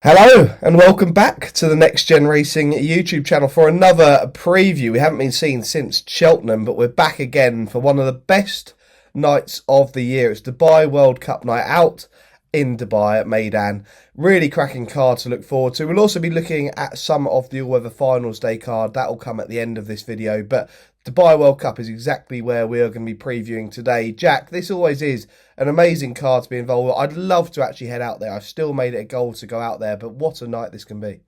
Hello and welcome back to the Next Gen Racing YouTube channel for another preview. We haven't been seen since Cheltenham, but we're back again for one of the best nights of the year. It's Dubai World Cup night out in Dubai at Meydan. Really cracking card to look forward to. We'll also be looking at some of the all-weather finals day card. That will come at the end of this video, but Dubai World Cup is exactly where we are going to be previewing today. Jack, this always is an amazing card to be involved with. I'd love to actually head out there. I've still made it a goal to go out there, but what a night this can be.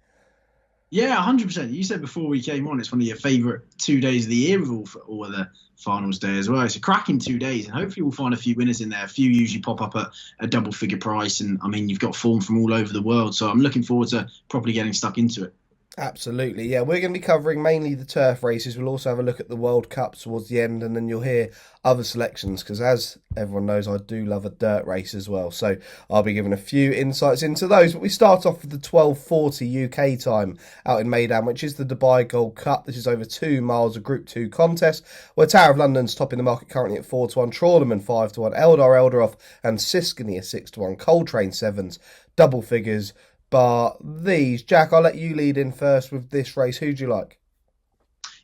Yeah, 100%. You said before we came on, it's one of your favourite 2 days of the year with all of the finals day as well. It's a cracking 2 days, and hopefully we'll find a few winners in there. A few usually pop up at a double figure price, and I mean, you've got form from all over the world, so I'm looking forward to properly getting stuck into it. Absolutely, yeah. We're going to be covering mainly the turf races. We'll also have a look at the World Cup towards the end, and then you'll hear other selections, because as everyone knows, I do love a dirt race as well. So I'll be giving a few insights into those. But we start off with the 12:40 UK time out in Meydan, which is the Dubai Gold Cup. This is over 2 miles of Group 2 contest, where Tower of London's topping the market currently at 4-1, Trawlerman 5-1, Eldaroff and Siskany 6-1, Coltrane 7s, double figures. Bar these. Jack, I'll let you lead in first with this race. Who do you like?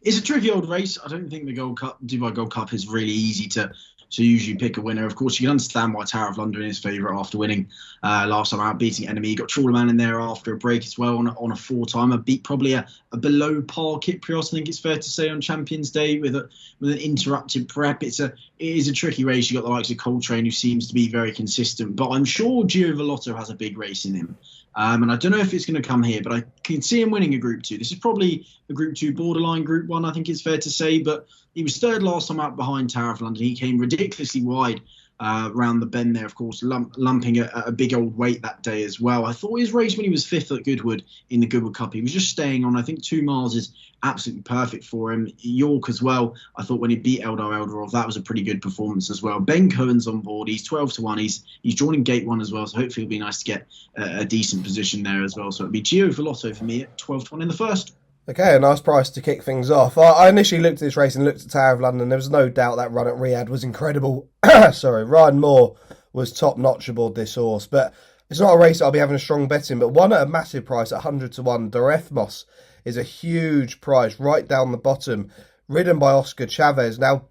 It's a tricky old race. I don't think the Dubai Gold Cup is really easy to usually pick a winner. Of course, you can understand why Tower of London is favourite after winning last time out, beating Enemy. You got Trawlerman in there after a break as well on a four-timer. Beat probably a below par Kyprios, I think it's fair to say, on Champions Day with an interrupted prep. It is a tricky race. You got the likes of Coltrane, who seems to be very consistent, but I'm sure Gio Vellotto has a big race in him. And I don't know if it's going to come here, but I can see him winning a Group 2. This is probably a Group 2 borderline Group 1, I think it's fair to say. But he was third last time out behind Tower of London. He came ridiculously wide round the bend there, of course, lumping a big old weight that day as well. I thought his race when he was fifth at Goodwood in the Goodwood Cup, he was just staying on. I think 2 miles is absolutely perfect for him. York as well, I thought when he beat Eldaroff, that was a pretty good performance as well. Ben Cohen's on board. He's 12-1. He's joining Gate 1 as well, so hopefully it'll be nice to get a decent position there as well. So it'll be Gio Vellotto for me at 12-1 in the first. Okay, a nice price to kick things off. I initially looked at this race and looked at Tower of London. There was no doubt that run at Riyadh was incredible. Sorry, Ryan Moore was top-notch aboard this horse. But it's not a race I'll be having a strong bet in. But one at a massive price at 100-1, Dorefmos is a huge price right down the bottom, ridden by Oscar Chavez. Now,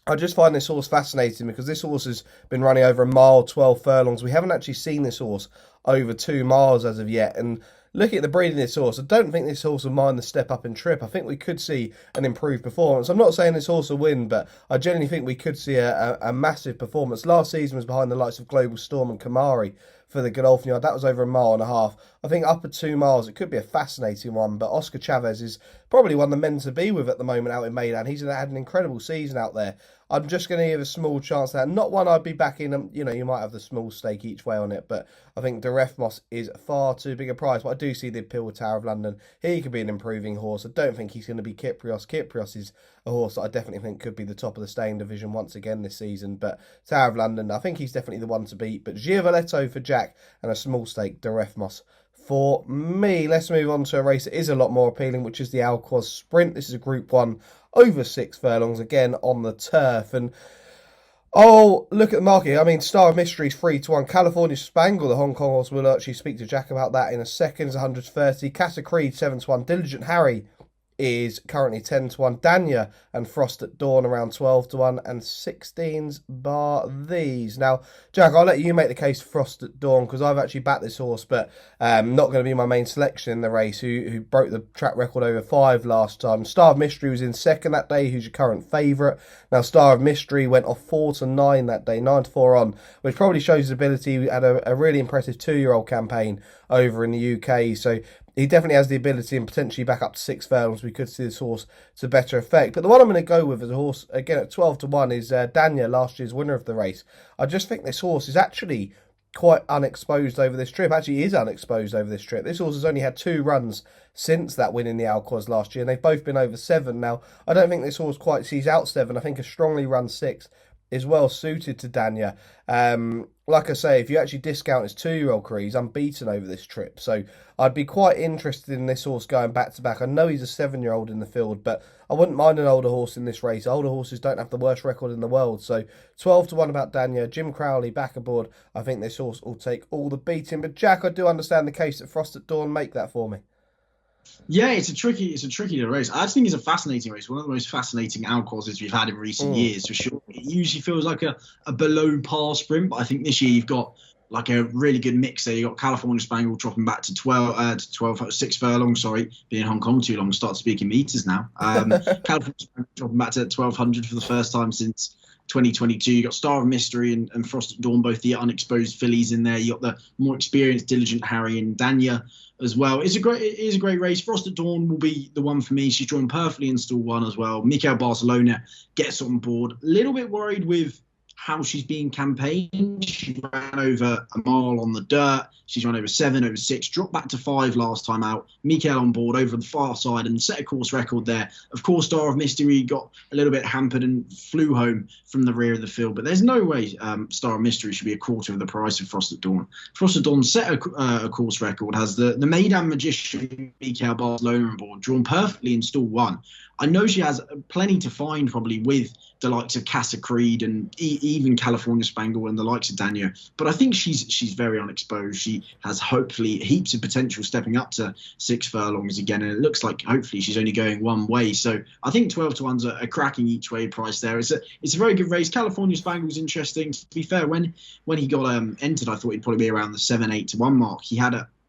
I just find this horse fascinating because this horse has been running over a mile, 12 furlongs. We haven't actually seen this horse over 2 miles as of yet. And looking at the breeding of this horse, I don't think this horse will mind the step up in trip. I think we could see an improved performance. I'm not saying this horse will win, but I genuinely think we could see a massive performance. Last season was behind the likes of Global Storm and Kamari for the Godolphin Yard. That was over a mile and a half. I think up at 2 miles, it could be a fascinating one, but Oscar Chavez is probably one of the men to be with at the moment out in Meydan. He's had an incredible season out there. I'm just going to give a small chance there. Not one I'd be backing. You know, you might have the small stake each way on it, but I think Dorefmos is far too big a price. But I do see the appeal with Tower of London. He could be an improving horse. I don't think he's going to be Kyprios. Kyprios is a horse that I definitely think could be the top of the staying division once again this season. But Tower of London, I think he's definitely the one to beat. But Gio Vellotto for Jack and a small stake, Dorefmos for me. Let's move on to a race that is a lot more appealing, which is the Quoz Sprint. This is a Group 1 over 6 furlongs, again on the turf. And oh, look at the market. I mean, Star of Mystery is 3-1. California Spangle, the Hong Kong horse, will actually speak to Jack about that in a second, is 130. Casa Creed 7-1. Diligent Harry is currently 10-1. Dania and Frost at Dawn around 12-1, and 16s bar these. Now, Jack, I'll let you make the case for Frost at Dawn because I've actually backed this horse, but not going to be my main selection in the race, who broke the track record over 5 last time. Star of Mystery was in second that day, who's your current favourite. Now, Star of Mystery went off 4-9 that day, 9-4 on, which probably shows his ability. He had a really impressive 2-year-old campaign over in the UK, so he definitely has the ability, and potentially back up to 6 furlongs, we could see this horse to better effect. But the one I'm going to go with as a horse, again at 12-1, is Dania, last year's winner of the race. I just think this horse is actually quite unexposed over this trip. Actually, he is unexposed over this trip. This horse has only had 2 runs since that win in the Quoz last year, and they've both been over 7. Now, I don't think this horse quite sees out 7. I think a strongly run 6 is well suited to Danya. Like I say, if you actually discount his 2-year-old career, he's unbeaten over this trip. So I'd be quite interested in this horse going back to back. I know he's a 7-year-old in the field, but I wouldn't mind an older horse in this race. Older horses don't have the worst record in the world. So 12 to 1 about Danya. Jim Crowley back aboard. I think this horse will take all the beating. But Jack, I do understand the case that Frost at Dawn. Make that for me. Yeah, it's a tricky race. I just think it's a fascinating race. One of the most fascinating outcourses we've had in recent years, for sure. It usually feels like a below par sprint, but I think this year you've got like a really good mix there. You've got California Spangle dropping back to 6 furlongs, being in Hong Kong too long, start speaking meters now. California Spangle dropping back to 1,200 for the first time since 2022. You got Star of Mystery and Frost at Dawn, both the unexposed fillies in there. You got the more experienced Diligent Harry and Danya as well. It is a great race. Frost at Dawn will be the one for me. She's drawn perfectly in stall 1 as well. Mikel Barcelona gets on board. A little bit worried with how she's being campaigned. She ran over a mile on the dirt. She's run over 7, over 6, dropped back to 5 last time out. Mikel on board over the far side and set a course record there. Of course, Star of Mystery got a little bit hampered and flew home from the rear of the field. But there's no way Star of Mystery should be a quarter of the price of Frost at Dawn. Frost at Dawn set a course record, has the Maidan Magician Mikel Barcelona on board, drawn perfectly in stall 1. I know she has plenty to find probably with the likes of Casa Creed and even California Spangle and the likes of Danya. But I think she's very unexposed. She has hopefully heaps of potential stepping up to 6 furlongs again. And it looks like hopefully she's only going one way. So I think 12 to 1's a cracking each way price there. It's a very good race. California Spangle's interesting. To be fair, when he got entered, I thought he'd probably be around the 7-8 to 1 mark.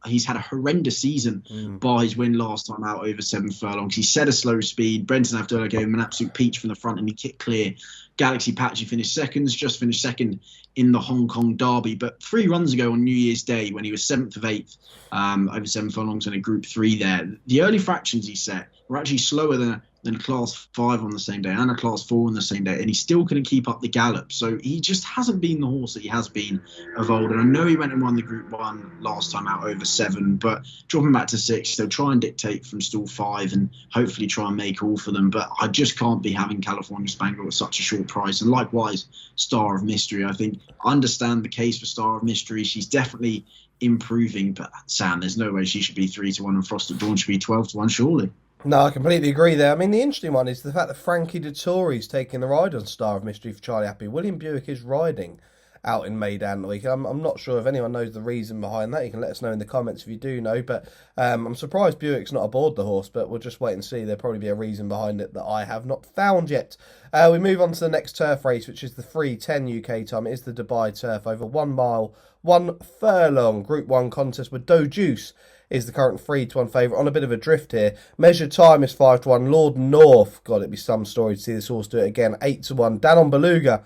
He's had a horrendous season by his win last time out over 7 furlongs. He set a slow speed. Brenton Avdulla gave him an absolute peach from the front and he kicked clear. Galaxy Patchy finished second in the Hong Kong Derby. But 3 runs ago on New Year's Day, when he was 7th of 8th, over 7 furlongs in a Group 3 there, the early fractions he set were actually slower than a Class 5 on the same day and a Class 4 on the same day. And he still couldn't keep up the gallop. So he just hasn't been the horse that he has been of old. And I know he went and won the Group 1 last time out over 7, but dropping back to 6, they'll try and dictate from stall 5 and hopefully try and make all for them. But I just can't be having California Spangle at such a short price. And likewise, Star of Mystery. I think I understand the case for Star of Mystery. She's definitely improving. But Sam, there's no way she should be 3 to 1 and Frost at Dawn should be 12 to 1, surely. No, I completely agree there. I mean, the interesting one is the fact that Frankie Dettori's taking the ride on Star of Mystery for Charlie Happy. William Buick is riding out in Maidan week. I'm not sure if anyone knows the reason behind that. You can let us know in the comments if you do know. But I'm surprised Buick's not aboard the horse, but we'll just wait and see. There'll probably be a reason behind it that I have not found yet. We move on to the next turf race, which is the 3:10 UK time. It is the Dubai Turf over 1 mile, 1 furlong. Group 1 contest with Doe Juice is the current 3 to 1 favourite on a bit of a drift here. Measured time is 5 to 1. Lord North, God, it'd be some story to see this horse do it again. 8 to 1. Danon Beluga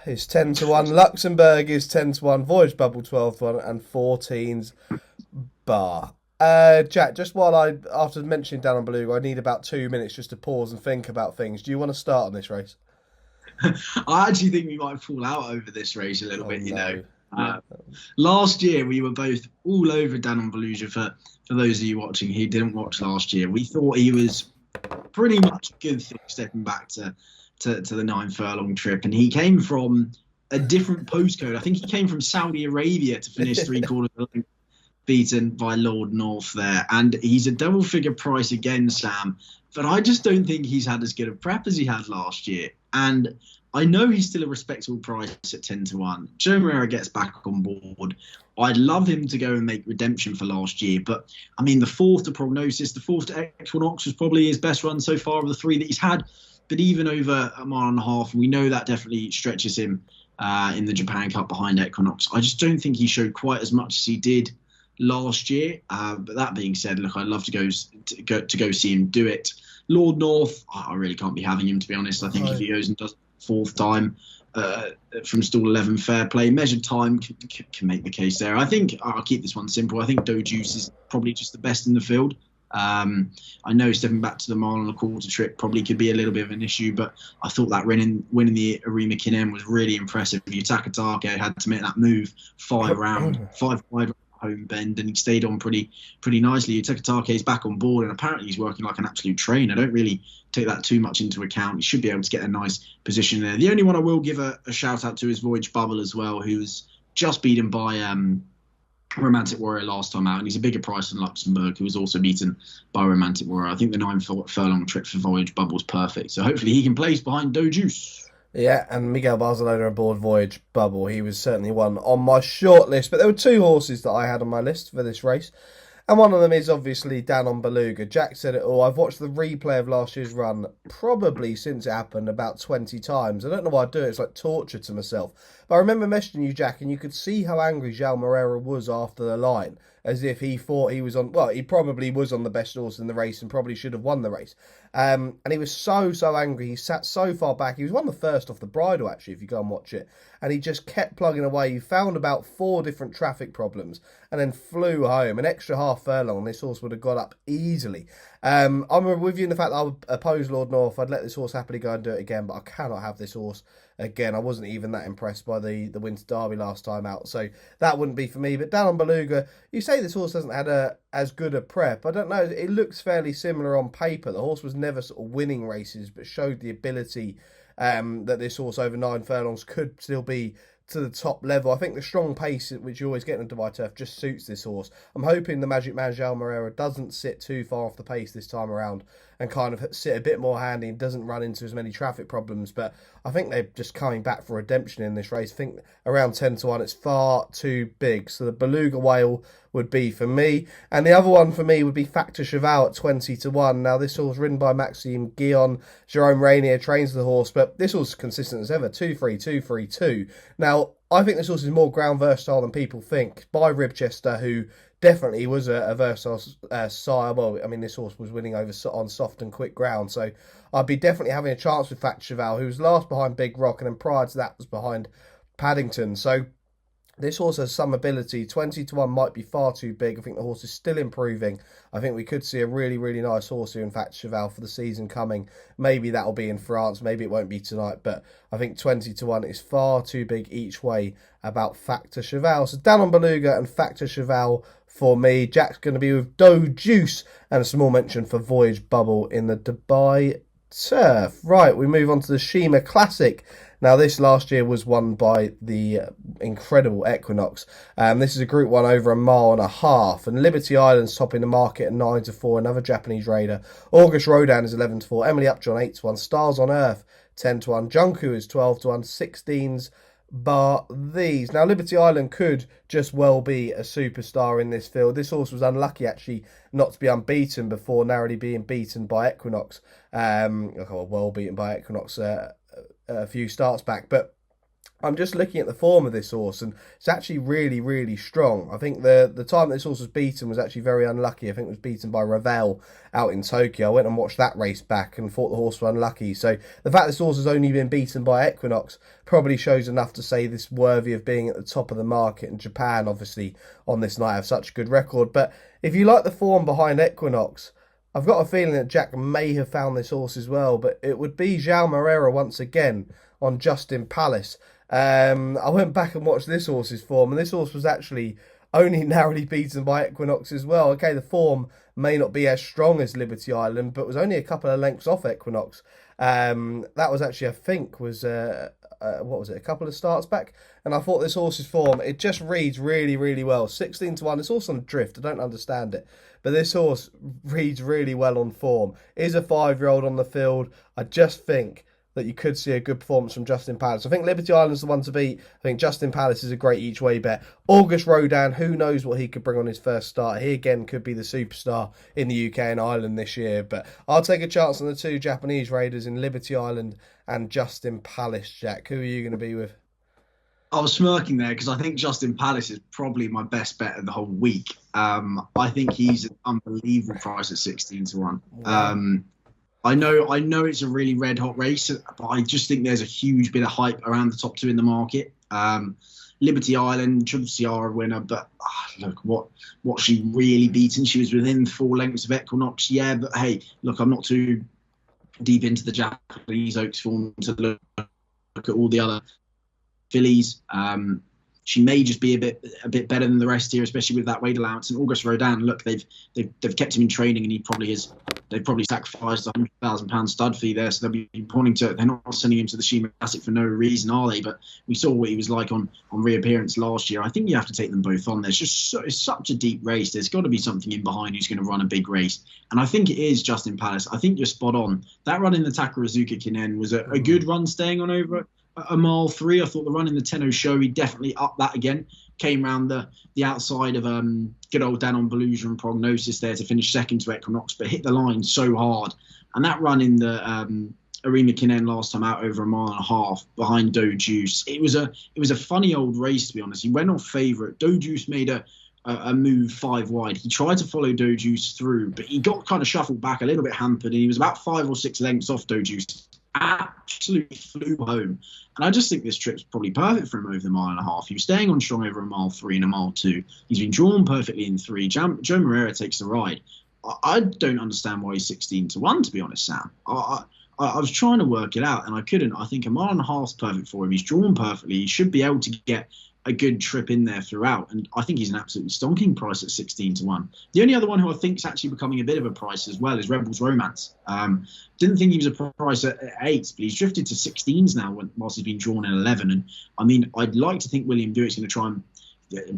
is 10 to 1. Luxembourg is 10 to 1. Voyage Bubble 12 to 1. And 14's Bar. Jack, just after mentioning Danon Beluga, I need about 2 minutes just to pause and think about things. Do you want to start on this race? I actually think we might fall out over this race a little bit, you know. Last year we were both all over Danon Beluga. For those of you watching who didn't watch last year, we thought he was pretty much a good thing stepping back to the 9 furlong trip, and he came from a different postcode. I think he came from Saudi Arabia to finish 3/4 of the length, beaten by Lord North there, and he's a double figure price again, Sam, but I just don't think he's had as good a prep as he had last year. And I know he's still a respectable price at 10 to 1. Joe Moreira gets back on board. I'd love him to go and make redemption for last year. But, I mean, the 4th to Prognosis, the 4th to Equinox was probably his best run so far of the 3 that he's had. But even over a mile and a half, we know that definitely stretches him in the Japan Cup behind Equinox. I just don't think he showed quite as much as he did last year. But that being said, look, I'd love to go see him do it. Lord North, I really can't be having him, to be honest. I think if he goes and does 4th time from stall 11, fair play. Measured time can make the case there. I think I'll keep this one simple. I think Doe Juice is probably just the best in the field. I know stepping back to the mile and a quarter trip probably could be a little bit of an issue, but I thought that winning the Arima Kinem was really impressive. Takatake had to make that move 5 wide home bend, and he stayed on pretty nicely. Takatake is back on board, and apparently he's working like an absolute train. I don't really take that too much into account. He should be able to get a nice position there. The only one I will give a shout out to is Voyage Bubble as well, who was just beaten by Romantic Warrior last time out, and he's a bigger price than Luxembourg, who was also beaten by Romantic Warrior. I think the 9 furlong trip for Voyage Bubble is perfect, so hopefully he can place behind Dojuice. Yeah, and Miguel Barcelona aboard Voyage Bubble. He was certainly one on my short list, but there were 2 horses that I had on my list for this race. And one of them is obviously Danon Beluga. Jack said it all. I've watched the replay of last year's run probably since it happened about 20 times. I don't know why I do it. It's like torture to myself. But I remember messaging you, Jack, and you could see how angry João Moreira was after the line. As if he thought he was on... Well, he probably was on the best horse in the race and probably should have won the race. And he was so angry. He sat so far back. He was one of the first off the bridle, actually, if you go and watch it. And he just kept plugging away. He found about 4 different traffic problems and then flew home. An extra half furlong, this horse would have got up easily. I'm with you in the fact that I would oppose Lord North. I'd let this horse happily go and do it again, but I cannot have this horse again. I wasn't even that impressed by the Winter Derby last time out, so that wouldn't be for me. But Danon Beluga, you say this horse hasn't had as good a prep. I don't know. It looks fairly similar on paper. The horse was never sort of winning races, but showed the ability that this horse over 9 furlongs could still be to the top level. I think the strong pace, which you always get in a Dubai Turf, just suits this horse. I'm hoping the Magic Man João Moreira doesn't sit too far off the pace this time around and kind of sit a bit more handy and doesn't run into as many traffic problems. But I think they're just coming back for redemption in this race. I think around 10 to 1, it's far too big. So the Beluga Whale would be for me. And the other one for me would be Factor Cheval at 20 to 1. Now, this horse ridden by Maxime Guillon. Jerome Rainier trains the horse, but this horse is consistent as ever. 2-3, 2-3, 2. Now, I think this horse is more ground versatile than people think. By Ribchester, who definitely was a versatile sire. Well, I mean, this horse was winning over on soft and quick ground. So I'd be definitely having a chance with Factor Cheval, who was last behind Big Rock, and then prior to that was behind Paddington. So this horse has some ability. 20 to 1 might be far too big. I think the horse is still improving. I think we could see a really, really nice horse here in Factor Cheval for the season coming. Maybe that'll be in France. Maybe it won't be tonight. But I think 20 to 1 is far too big each way about Factor Cheval. So Danon Beluga and Factor Cheval for me. Jack's going to be with Dojuice and a small mention for Voyage Bubble in the Dubai Turf. Right, we move on to the Sheema Classic. Now, this last year was won by the incredible Equinox. This is a Group 1 over 1.5 miles. And Liberty Island's topping the market at 9 to 4. Another Japanese raider. August Rodan is 11 to 4. Emily Upjohn 8 to 1. Stars on Earth 10 to 1. Junku is 12 to 1. 16s bar these. Now, Liberty Island could just well be a superstar in this field. This horse was unlucky, actually, not to be unbeaten before narrowly being beaten by Equinox. Well beaten by Equinox a few starts back. But I'm just looking at the form of this horse, and it's actually really, really strong. I think the time this horse was beaten was actually very unlucky. I think it was beaten by Ravel out in Tokyo. I went and watched that race back and thought the horse was unlucky. So the fact this horse has only been beaten by Equinox probably shows enough to say this worthy of being at the top of the market. And Japan, obviously, on this night have such a good record. But if you like the form behind Equinox, I've got a feeling that Jack may have found this horse as well. But it would be João Moreira once again on Justin Palace. I went back and watched this horse's form, and this horse was actually only narrowly beaten by Equinox as well. Okay, the form may not be as strong as Liberty Island, but was only a couple of lengths off Equinox. That was actually, I think, was what was it, a couple of starts back? And I thought this horse's form, it just reads really, really well. 16 to 1, it's also on drift, I don't understand it. But this horse reads really well on form. Is a 5-year-old on the field. I just think that you could see a good performance from Justin Palace. I think Liberty Island's the one to beat. I think Justin Palace is a great each way bet. August Rodan, who knows what he could bring on his first start. He again could be the superstar in the UK and Ireland this year. But I'll take a chance on the 2 Japanese raiders in Liberty Island and Justin Palace. Jack, who are you going to be with? I was smirking there because I think Justin Palace is probably my best bet of the whole week. I think he's an unbelievable price at 16 to 1. Wow. I know it's a really red hot race, but I just think there's a huge bit of hype around the top 2 in the market. Liberty Island, Triple Sierra winner, but look, what she really beaten. She was within 4 lengths of Equinox. Yeah, but hey, look, I'm not too deep into the Japanese Oaks form to look at all the other fillies. she may just be a bit better than the rest here, especially with that weight allowance. And August Rodin, look, they've kept him in training, and they've probably sacrificed a £100,000 stud fee there, so they'll be pointing to. They're not sending him to the Sheema Classic for no reason, are they? But we saw what he was like on reappearance last year. I think you have to take them both on. It's such a deep race. There's got to be something in behind who's going to run a big race, and I think it is Justin Palace. I think you're spot on. That run in the Takarazuka Kinen was a good run, staying on over a mile 3. I thought the run in the Tenno Show, he definitely upped that again. Came round the outside of good old Dan on Beluga and Prognosis there to finish second to Equinox, but hit the line so hard. And that run in the Arima Kinen last time out, over a mile and a half behind Doe Juice. It was a funny old race, to be honest. He went off favourite. Doe Juice made a move 5 wide. He tried to follow Doe Juice through, but he got kind of shuffled back, a little bit hampered, and he was about 5 or 6 lengths off Doe Juice. Absolutely flew home. And I just think this trip's probably perfect for him over the mile and a half. He was staying on strong over a mile 3 and a mile 2. He's been drawn perfectly in 3. Joe Moreira takes the ride. I don't understand why he's 16-1, to be honest, Sam. I was trying to work it out, and I couldn't. I think a mile and a half's perfect for him. He's drawn perfectly. He should be able to get a good trip in there throughout, and I think he's an absolutely stonking price at 16-1. The only other one who I think is actually becoming a bit of a price as well is Rebels Romance. Didn't think he was a price at 8, but he's drifted to 16s now whilst he's been drawn in 11. And I mean, I'd like to think William Dewitt's going to try and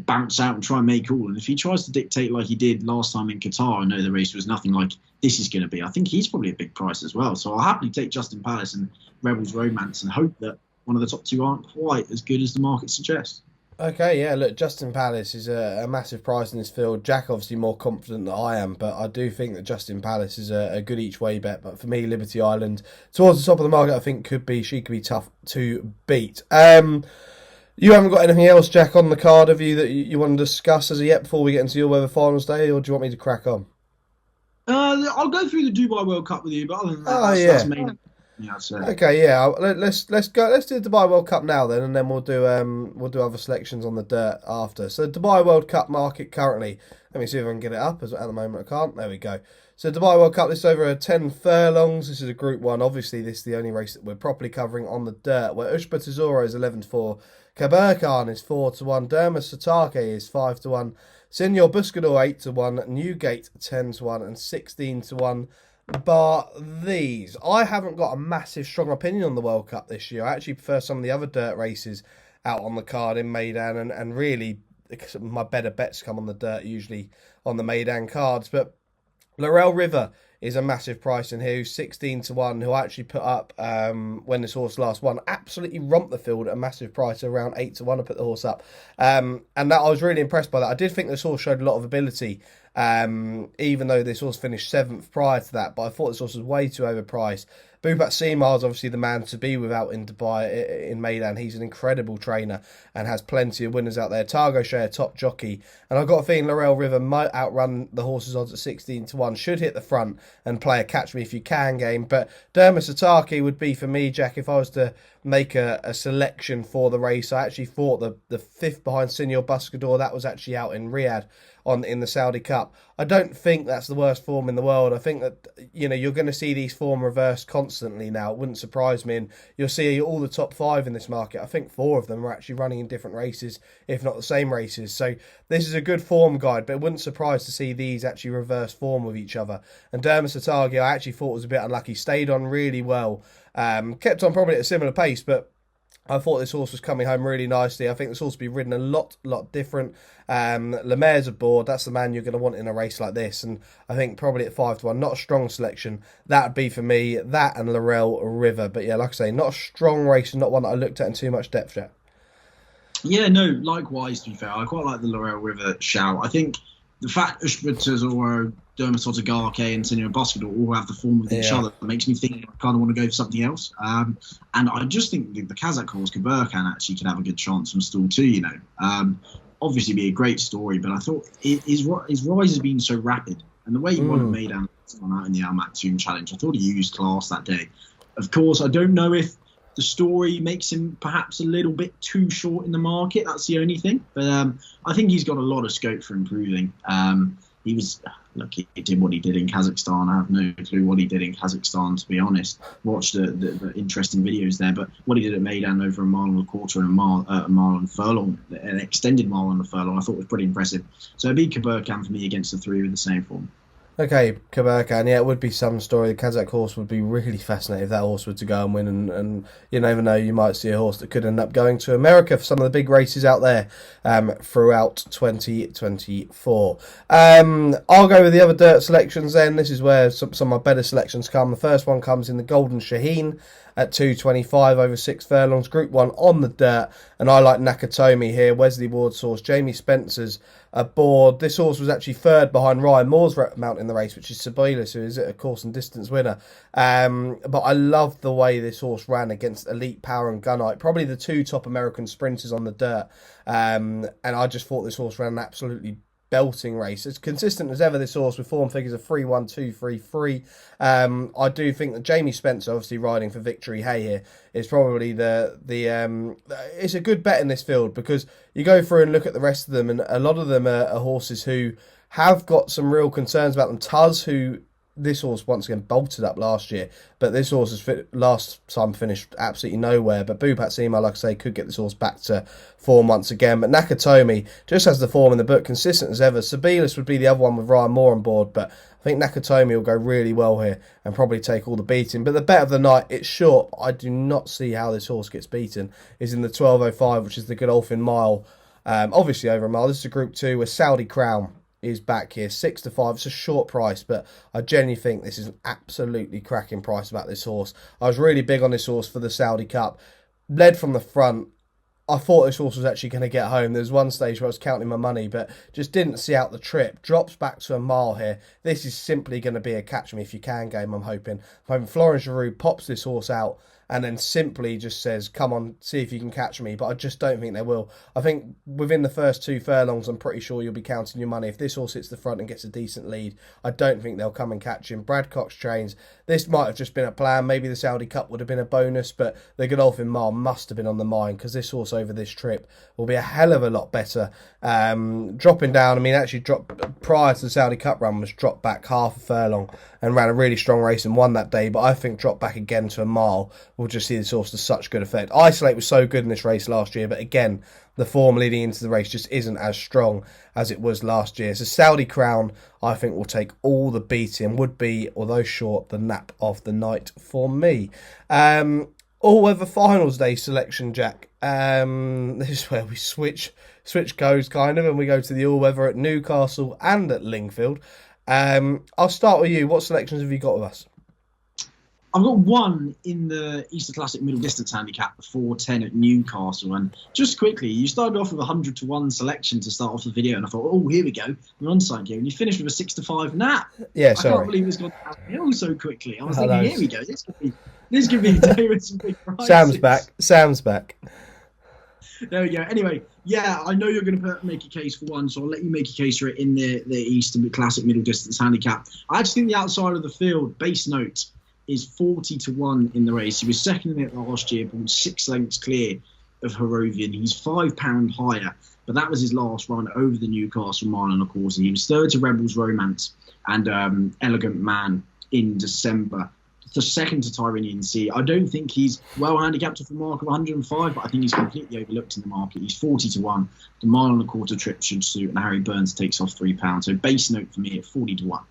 bounce out and try and make all. And if he tries to dictate like he did last time in Qatar, I know the race was nothing like this is going to be. I think he's probably a big price as well. So I'll happily take Justin Palace and Rebels Romance and hope that one of the top 2 aren't quite as good as the market suggests. Okay, yeah, look, Justin Palace is a massive prize in this field. Jack obviously more confident than I am, but I do think that Justin Palace is a good each way bet. But for me, Liberty Island, towards the top of the market, I think she could be tough to beat. You haven't got anything else, Jack, on the card of you that you want to discuss as of yet before we get into your weather finals day, or do you want me to crack on? I'll go through the Dubai World Cup with you, but other than that, that's main. Yeah, okay, yeah. Let's go. Let's do the Dubai World Cup now then, and then we'll do other selections on the dirt after. So Dubai World Cup market currently. Let me see if I can get it up. As at the moment I can't. There we go. So Dubai World Cup. This is over 10 furlongs. This is a Group 1. Obviously, this is the only race that we're properly covering on the dirt. Where Ushba Tesoro is 11-4, Kabir Khan is 4-1, Derma Satake is 5-1, Senor Buscador 8-1, Newgate 10-1, and 16-1. Bar these. I haven't got a massive strong opinion on the World Cup this year. I actually prefer some of the other dirt races out on the card in Meydan, and really my better bets come on the dirt, usually on the Meydan cards. But Laurel River is a massive price in here, who's 16-1, who I actually put up when this horse last won. Absolutely romped the field at a massive price, around 8-1. I put the horse up. And that I was really impressed by that. I did think this horse showed a lot of ability, even though this horse finished 7th prior to that. But I thought this horse was way too overpriced. Bhupat Seemar is obviously the man to be without in Dubai in Meydan. He's an incredible trainer and has plenty of winners out there. Targo Shea, top jockey. And I've got a feeling Laurel River might outrun the horse's odds at 16-1. Should hit the front and play a catch me if you can game. But Derma Satake would be for me, Jack, if I was to make a selection for the race. I actually thought the 5th behind Senor Buscador, that was actually out in Riyadh in the Saudi Cup. I don't think that's the worst form in the world. I think that, you're going to see these form reversed constantly now. It wouldn't surprise me. And you'll see all the top 5 in this market. I think 4 of them are actually running in different races, if not the same races. So this is a good form guide, but it wouldn't surprise to see these actually reverse form with each other. And Derma Satake, I actually thought was a bit unlucky. Stayed on really well. Kept on probably at a similar pace, but I thought this horse was coming home really nicely. I think this horse will be ridden a lot different. Lemaire's aboard. That's the man you're going to want in a race like this. And I think probably at 5-1, not a strong selection. That would be for me, that and Laurel River. But yeah, like I say, not a strong race and not one that I looked at in too much depth yet. Yeah, no, likewise, to be fair. I quite like the Laurel River shout. I think the fact Ushba Tesoro, Derma Satake and Senor Buscador all have the form with each other makes me think I kind of want to go for something else. And I just think the Kazakh horse, Kabir Khan, actually could have a good chance from stall too, Obviously be a great story, but I thought his rise has been so rapid. And the way he won at Meydan out in the Al Maktoum Challenge, I thought he used class that day. Of course, I don't know if the story makes him perhaps a little bit too short in the market. That's the only thing. But I think he's got a lot of scope for improving. He was look, he did what he did in Kazakhstan. I have no clue what he did in Kazakhstan, to be honest. Watched the interesting videos there, but what he did at Maidan over a mile and a quarter and a mile and a furlong, an extended mile and a furlong, I thought was pretty impressive. So it'd be Kaburkan for me against the three with the same form. Okay, Kaburkan, yeah, it would be some story. The Kazakh horse would be really fascinating if that horse were to go and win, and you never know, you might see a horse that could end up going to America for some of the big races out there throughout 2024. I'll go with the other dirt selections then. This is where some of my better selections come. The first one comes in the Golden Shaheen at 225 over 6 furlongs, Group 1 on the dirt, and I like Nakatomi here, Wesley Ward's horse, Jamie Spencer's aboard. This horse was actually third behind Ryan Moore's mount in the race, which is Sibelius, who is a course and distance winner. But I love the way this horse ran against Elite Power and Gunite, probably the two top American sprinters on the dirt. And I just thought this horse ran an absolutely belting race. As consistent as ever, this horse with form figures of 3-1-2-3-3. I do think that Jamie Spencer, obviously riding for Victory Hay here, is probably it's a good bet in this field, because you go through and look at the rest of them, and a lot of them are horses who have got some real concerns about them. Tuz, who this horse once again bolted up last year, but this horse has last time finished absolutely nowhere. But Bupat Sema, like I say, could get this horse back to form once again. But Nakatomi just has the form in the book, consistent as ever. Sibelius would be the other one with Ryan Moore on board, but I think Nakatomi will go really well here and probably take all the beating. But the bet of the night, it's short. I do not see how this horse gets beaten, is in the 12.05, which is the Godolphin Mile. Obviously over a mile. This is a Group 2 with Saudi Crown is back here, 6-5. It's a short price, but I genuinely think this is an absolutely cracking price about this horse. I was really big on this horse for the Saudi Cup. Led from the front. I thought this horse was actually going to get home. There was one stage where I was counting my money, but just didn't see out the trip. Drops back to a mile here. This is simply going to be a catch me if you can game, I'm hoping. Florence Giroux pops this horse out and then simply just says, come on, see if you can catch me. But I just don't think they will. I think within the first 2 furlongs, I'm pretty sure you'll be counting your money. If this horse hits the front and gets a decent lead, I don't think they'll come and catch him. Brad Cox trains. This might have just been a plan. Maybe the Saudi Cup would have been a bonus, but the Godolphin Mile must have been on the mind, because this horse over this trip will be a hell of a lot better. Dropping down, prior to the Saudi Cup run, was dropped back half a furlong and ran a really strong race and won that day. But I think drop back again to a mile, we'll just see this horse to such good effect. Isolate was so good in this race last year, but again, the form leading into the race just isn't as strong as it was last year. So Saudi Crown, I think, will take all the beating. Would be, although short, the nap of the night for me. All-weather finals day selection, Jack. This is where we switch codes, kind of, and we go to the all-weather at Newcastle and at Lingfield. I'll start with you. What selections have you got with us? I've got one in the Easter Classic middle distance handicap, the 4:10 at Newcastle. And just quickly, you started off with a 100-1 selection to start off the video, and I thought, oh, here we go, we're on something here. And you finished with a 6-5 nap. Yeah, sorry. I can't believe it's gone downhill so quickly. I was thinking, here we go, this could be a day with some big prizes. Sam's back. There we go. Anyway, yeah, I know you're going to make a case for one, so I'll let you make a case for it in the Easter Classic middle distance handicap. I actually think the outside of the field, Base Note, is 40-1 in the race. He was second in it last year, but was 6 lengths clear of Harrovian. He's £5 higher, but that was his last run over the Newcastle Mile and a quarter. He was third to Rebels Romance and Elegant Man in December. The second to Tyrrhenian Sea. I don't think he's well handicapped off a mark of 105, but I think he's completely overlooked in the market. He's 40-1. The mile and a quarter trip should suit, and Harry Burns takes off £3. So Base Note for me at 40-1.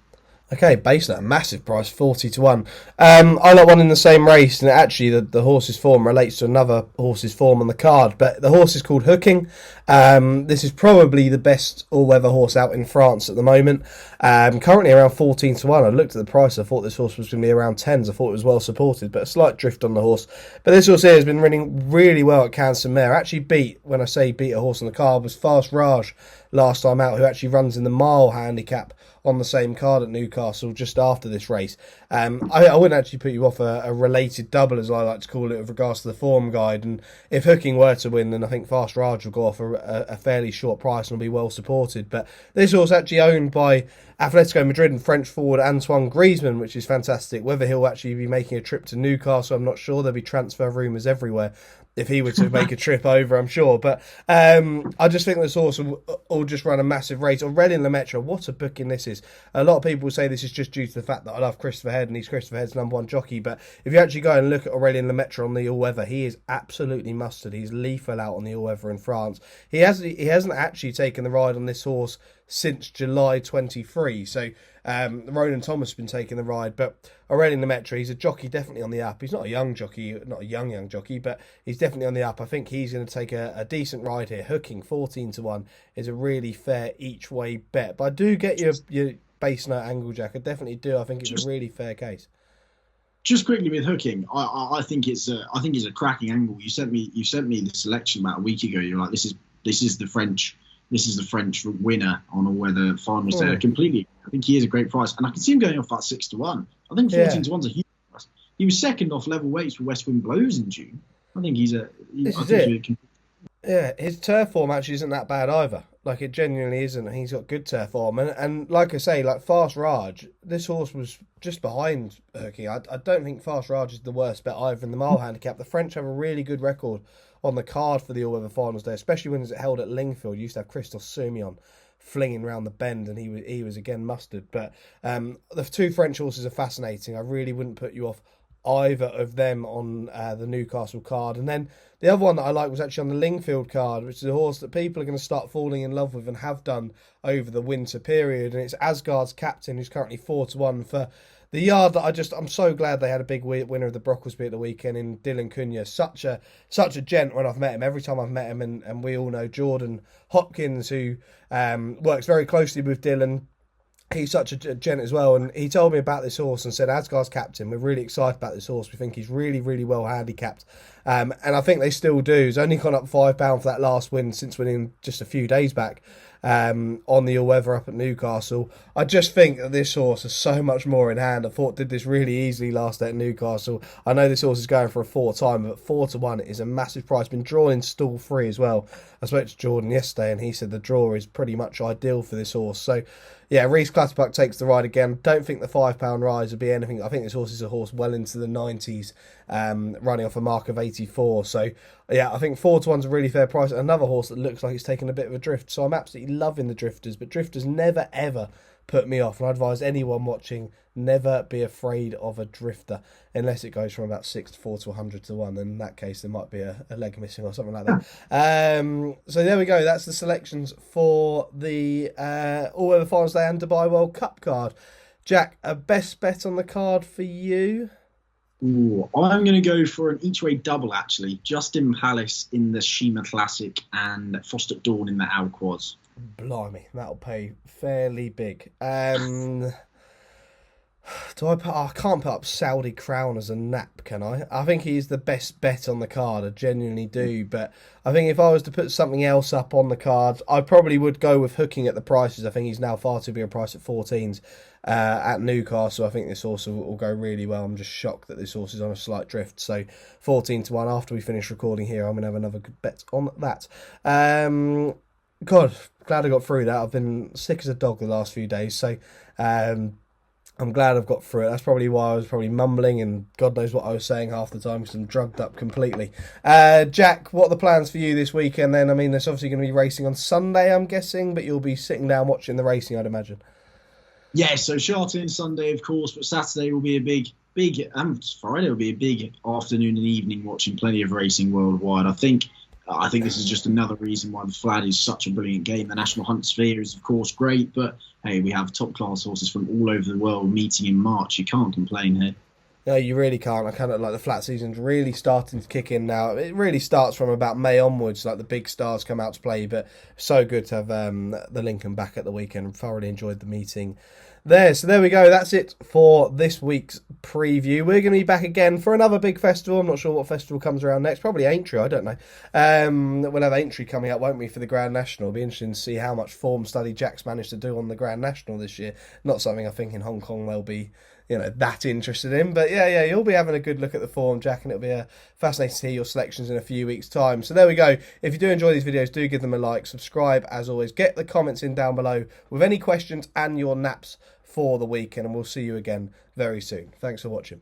Okay, Base Note, a massive price, 40-1. I like one in the same race, and actually the horse's form relates to another horse's form on the card, but the horse is called Hooking. This is probably the best all-weather horse out in France at the moment. Currently around 14-1. I looked at the price, I thought this horse was going to be around 10s. I thought it was well supported, but a slight drift on the horse. But this horse here has been running really well at Canson Mare. Actually when I say beat a horse on the card, was Fast Raj last time out, who actually runs in the mile handicap on the same card at Newcastle just after this race. I wouldn't actually put you off a related double, as I like to call it, with regards to the form guide. And if Hooking were to win, then I think Fast Raj will go off a fairly short price and will be well supported. But this horse actually owned by Atletico Madrid and French forward Antoine Griezmann, which is fantastic. Whether he'll actually be making a trip to Newcastle, I'm not sure. There'll be transfer rumours everywhere if he were to make a trip over, I'm sure. But I just think this horse will just run a massive race. Aurelien Lemaitre, what a booking this is. A lot of people say this is just due to the fact that I love Christopher Head and he's Christopher Head's number one jockey. But if you actually go and look at Aurelien Lemaitre on the all-weather, he is absolutely mustard. He's lethal out on the all-weather in France. He hasn't actually taken the ride on this horse since July 23. So Ronan Thomas has been taking the ride, but Aurelien Lemaitre, he's a jockey definitely on the up. He's not a young jockey, not a young jockey, but he's definitely on the up. I think he's going to take a decent ride here. Hooking 14-1 is a really fair each way bet. But I do get your base note angle, Jack. I definitely do. I think it's a really fair case. Just quickly with Hooking, I think it's a cracking angle. You sent me the selection about a week ago. You're like, this is the French. This is the French winner on all weather finals there. Completely. I think he is a great price. And I can see him going off at 6-1. I think 14-1's a huge price. He was second off level weights for West Wind Blows in June. I think he's a... Yeah, his turf form actually isn't that bad either. Like, it genuinely isn't. He's got good turf form. And like I say, like Fast Raj, this horse was just behind Hooking. I don't think Fast Raj is the worst bet either in the mile handicap. The French have a really good record on the card for the all-weather finals day, especially when it was held at Lingfield. You used to have Christophe Soumillon flinging around the bend, and he was again mustard. But the two French horses are fascinating. I really wouldn't put you off either of them on the Newcastle card. And then the other one that I like was actually on the Lingfield card, which is a horse that people are going to start falling in love with and have done over the winter period. And it's Asgard's Captain, who's currently 4-1 for the yard that I'm so glad they had a big winner of the Brocklesby at the weekend in Dylan Cunha. Such a gent when I've met him. Every time I've met him, and we all know Jordan Hopkins, who works very closely with Dylan. He's such a gent as well, and he told me about this horse and said, Asgard's Captain, we're really excited about this horse. We think he's really, really well handicapped. And I think they still do. He's only gone up £5 for that last win since winning just a few days back on the all-weather up at Newcastle. I just think that this horse has so much more in hand. I thought did this really easily last day at Newcastle. I know this horse is going for a 4-time, but 4-1 is a massive price. Been drawn in stall 3 as well. I spoke to Jordan yesterday, and he said the draw is pretty much ideal for this horse. So, yeah, Reese Clutterbuck takes the ride again. Don't think the £5 rise would be anything. I think this horse is a horse well into the 90s, running off a mark of 84. So, yeah, I think 4-1's a really fair price. Another horse that looks like it's taken a bit of a drift. So I'm absolutely loving the drifters, but drifters never, ever put me off. And I advise anyone watching, never be afraid of a drifter, unless it goes from about 6-4 to 100-1. Then in that case, there might be a leg missing or something like that. So there we go. That's the selections for the all-weather finals day and Dubai World Cup card. Jack, a best bet on the card for you? Ooh, I'm going to go for an each-way double, actually. Justin Palace in the Sheema Classic and Frost at Dawn in the Quoz. Blimey, that'll pay fairly big. I can't put up Saudi Crown as a nap, can I? I think he's the best bet on the card. I genuinely do. But I think if I was to put something else up on the card, I probably would go with Hooking at the prices. I think he's now far too big a price at 14s at Newcastle. I think this horse will go really well. I'm just shocked that this horse is on a slight drift. So 14-1 after we finish recording here, I'm going to have another good bet on that. God, glad I got through that. I've been sick as a dog the last few days. So I'm glad I've got through it. That's probably why I was probably mumbling and God knows what I was saying half the time because I'm drugged up completely. Jack, what are the plans for you this weekend then? I mean, there's obviously going to be racing on Sunday, I'm guessing, but you'll be sitting down watching the racing, I'd imagine. Yeah, so Charlton Sunday, of course, but Saturday will be a big, and Friday will be a big afternoon and evening watching plenty of racing worldwide. I think this is just another reason why the Flat is such a brilliant game. The National Hunt Sphere is, of course, great, but hey, we have top-class horses from all over the world meeting in March. You can't complain here. No, you really can't. I kind of like the flat season's really starting to kick in now. It really starts from about May onwards, like the big stars come out to play, but so good to have the Lincoln back at the weekend. Thoroughly enjoyed the meeting there. So there we go. That's it for this week's preview. We're going to be back again for another big festival. I'm not sure what festival comes around next. Probably Aintree. I don't know. We'll have Aintree coming up, won't we, for the Grand National? It'll be interesting to see how much form study Jack's managed to do on the Grand National this year. Not something I think in Hong Kong they'll be that interested in. But yeah, you'll be having a good look at the form, Jack, and it'll be fascinating to hear your selections in a few weeks' time. So there we go. If you do enjoy these videos, do give them a like, subscribe as always, get the comments in down below with any questions and your naps for the weekend, and we'll see you again very soon. Thanks for watching.